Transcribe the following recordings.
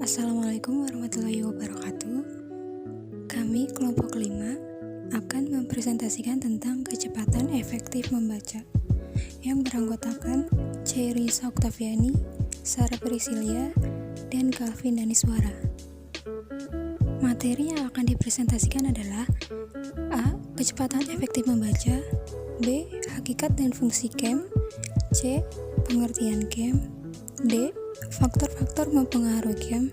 Assalamualaikum warahmatullahi wabarakatuh. Kami kelompok 5 akan mempresentasikan tentang kecepatan efektif membaca yang beranggotakan Chairisa Octaviani, Sarah Priscilia, dan Calvin Daniswara. Materi yang akan dipresentasikan adalah A. Kecepatan efektif membaca, B. Hakikat dan fungsi KEM, C. Pengertian KEM, D. Faktor-faktor mempengaruhi KEM,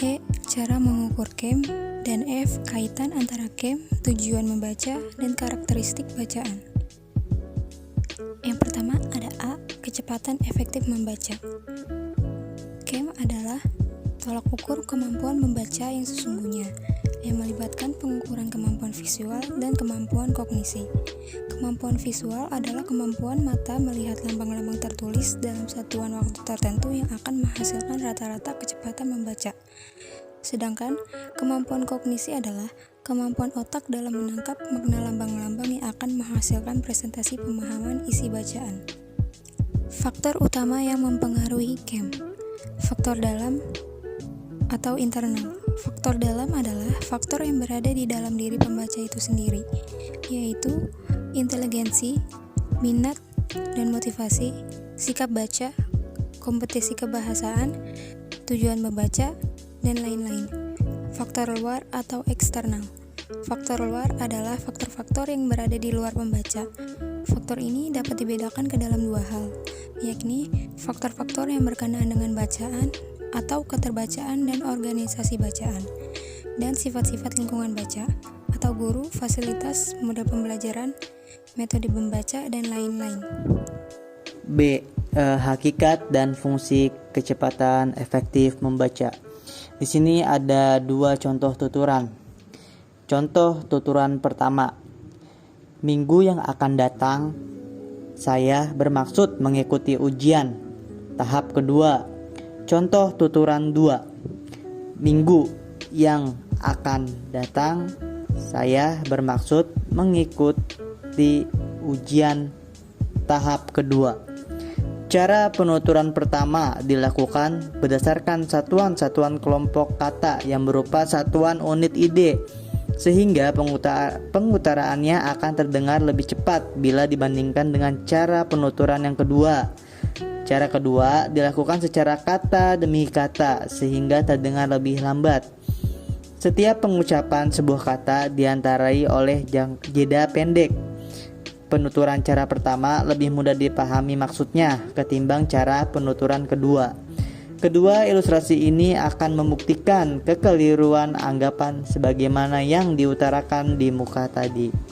E. Cara mengukur KEM, dan F. Kaitan antara KEM, tujuan membaca, dan karakteristik bacaan. Yang pertama ada A. Kecepatan efektif membaca. KEM adalah tolak ukur kemampuan membaca yang sesungguhnya, yang melibatkan pengukuran kemampuan visual dan kemampuan kognisi. Kemampuan visual adalah kemampuan mata melihat lambang-lambang tertulis dalam satuan waktu tertentu yang akan menghasilkan rata-rata kecepatan membaca. Sedangkan kemampuan kognisi adalah kemampuan otak dalam menangkap makna lambang-lambang yang akan menghasilkan presentasi pemahaman isi bacaan. Faktor utama yang mempengaruhi KEM. Faktor dalam atau internal. Faktor dalam adalah faktor yang berada di dalam diri pembaca itu sendiri, yaitu inteligensi, minat dan motivasi, sikap baca, kompetisi kebahasaan, tujuan membaca, dan lain-lain. Faktor luar atau eksternal. Faktor luar adalah faktor-faktor yang berada di luar pembaca. Faktor ini dapat dibedakan ke dalam dua hal, yakni faktor-faktor yang berkenaan dengan bacaan atau keterbacaan dan organisasi bacaan, dan sifat-sifat lingkungan baca atau guru, fasilitas, model pembelajaran, metode membaca, dan lain-lain. B. Hakikat dan fungsi kecepatan efektif membaca. Di sini ada dua contoh tuturan. Contoh tuturan pertama. Minggu yang akan datang, saya bermaksud mengikuti ujian. Tahap kedua. Contoh tuturan 2. Minggu yang akan datang, saya bermaksud mengikuti ujian tahap kedua. Cara penuturan pertama dilakukan berdasarkan satuan-satuan kelompok kata yang berupa satuan unit ide, sehingga pengutaraannya akan terdengar lebih cepat bila dibandingkan dengan cara penuturan yang kedua. Cara kedua dilakukan secara kata demi kata sehingga terdengar lebih lambat. Setiap pengucapan sebuah kata diantarai oleh jeda pendek. Penuturan cara pertama lebih mudah dipahami maksudnya ketimbang cara penuturan kedua. Kedua ilustrasi ini akan membuktikan kekeliruan anggapan sebagaimana yang diutarakan di muka tadi.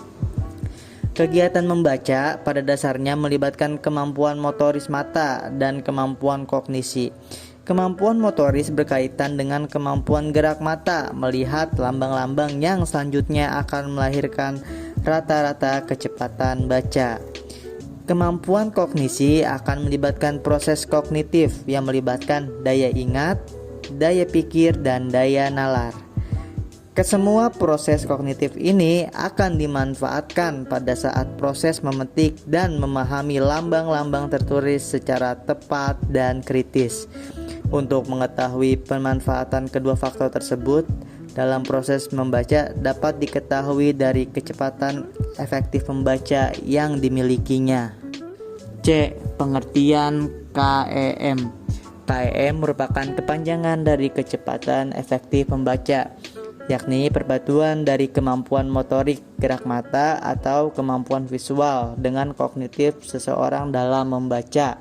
Kegiatan membaca pada dasarnya melibatkan kemampuan motoris mata dan kemampuan kognisi. Kemampuan motoris berkaitan dengan kemampuan gerak mata melihat lambang-lambang yang selanjutnya akan melahirkan rata-rata kecepatan baca. Kemampuan kognisi akan melibatkan proses kognitif yang melibatkan daya ingat, daya pikir, dan daya nalar. Kesemua proses kognitif ini akan dimanfaatkan pada saat proses memetik dan memahami lambang-lambang tertulis secara tepat dan kritis. Untuk mengetahui pemanfaatan kedua faktor tersebut dalam proses membaca dapat diketahui dari kecepatan efektif membaca yang dimilikinya. C. Pengertian KEM. KEM merupakan kepanjangan dari kecepatan efektif membaca, yakni perpaduan dari kemampuan motorik gerak mata atau kemampuan visual dengan kognitif seseorang dalam membaca.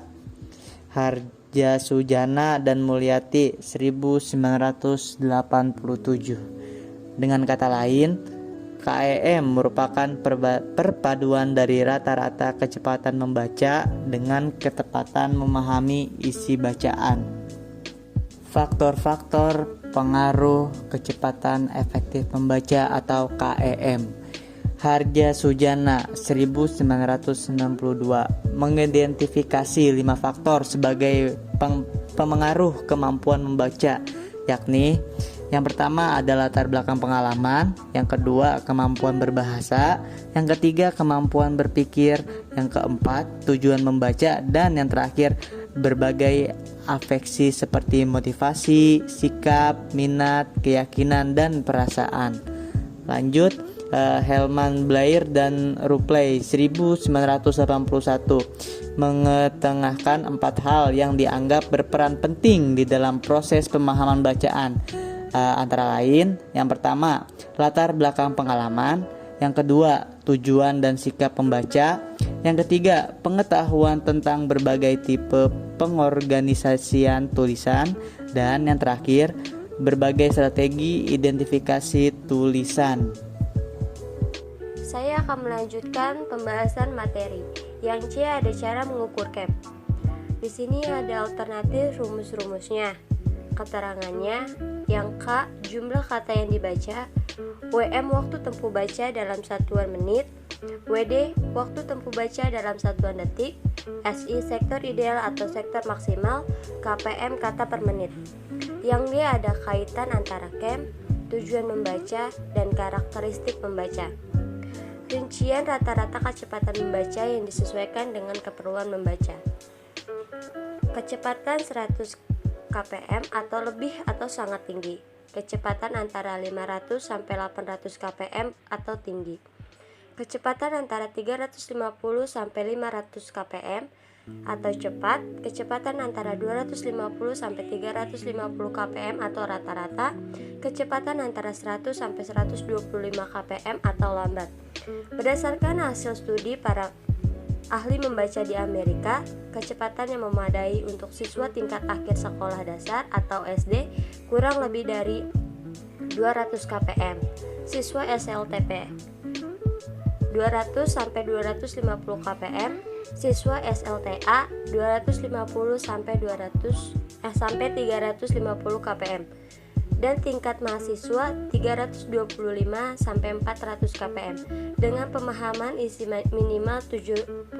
Harjasujana dan Mulyati 1987. Dengan kata lain, KEM merupakan perpaduan dari rata-rata kecepatan membaca dengan ketepatan memahami isi bacaan. Faktor-faktor pengaruh kecepatan efektif membaca atau KEM. Harjasujana 1992 mengidentifikasi 5 faktor sebagai pemengaruh kemampuan membaca, yakni yang pertama adalah latar belakang pengalaman, yang kedua kemampuan berbahasa, yang ketiga kemampuan berpikir, yang keempat tujuan membaca, dan yang terakhir berbagai afeksi seperti motivasi, sikap, minat, keyakinan, dan perasaan. Lanjut, Hellman Blair dan Rupley 1981 mengetengahkan 4 hal yang dianggap berperan penting di dalam proses pemahaman bacaan. Antara lain, yang pertama, latar belakang pengalaman, yang kedua, tujuan dan sikap pembaca, yang ketiga, pengetahuan tentang berbagai tipe pengorganisasian tulisan, dan yang terakhir, berbagai strategi identifikasi tulisan. Saya akan melanjutkan pembahasan materi. Yang C ada cara mengukur KEM. Di sini ada alternatif rumus-rumusnya. Keterangannya, yang K jumlah kata yang dibaca, WM waktu tempuh baca dalam satuan menit, WD waktu tempuh baca dalam satuan detik, SI sektor ideal atau sektor maksimal, KPM kata per menit. Yang D ada kaitan antara KEM, tujuan membaca, dan karakteristik membaca. Rincian rata-rata kecepatan membaca yang disesuaikan dengan keperluan membaca. Kecepatan 100 kpm atau lebih atau sangat tinggi. Kecepatan antara 500 sampai 800 kpm atau tinggi. Kecepatan antara 350 sampai 500 kpm atau cepat. Kecepatan antara 250 sampai 350 kpm atau rata-rata. Kecepatan antara 100 sampai 125 kpm atau lambat. Berdasarkan hasil studi para ahli membaca di Amerika, kecepatan yang memadai untuk siswa tingkat akhir sekolah dasar atau SD kurang lebih dari 200 kpm. Siswa SLTP 200 sampai 250 kpm, siswa SLTA 250 sampai 350 kpm. Dan tingkat mahasiswa 325 sampai 400 kpm dengan pemahaman isi minimal 70%.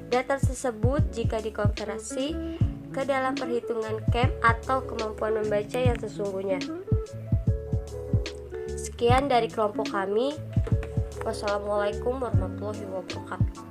Data tersebut jika dikonversi ke dalam perhitungan KEM atau kemampuan membaca yang sesungguhnya. Sekian dari kelompok kami. Wassalamualaikum warahmatullahi wabarakatuh.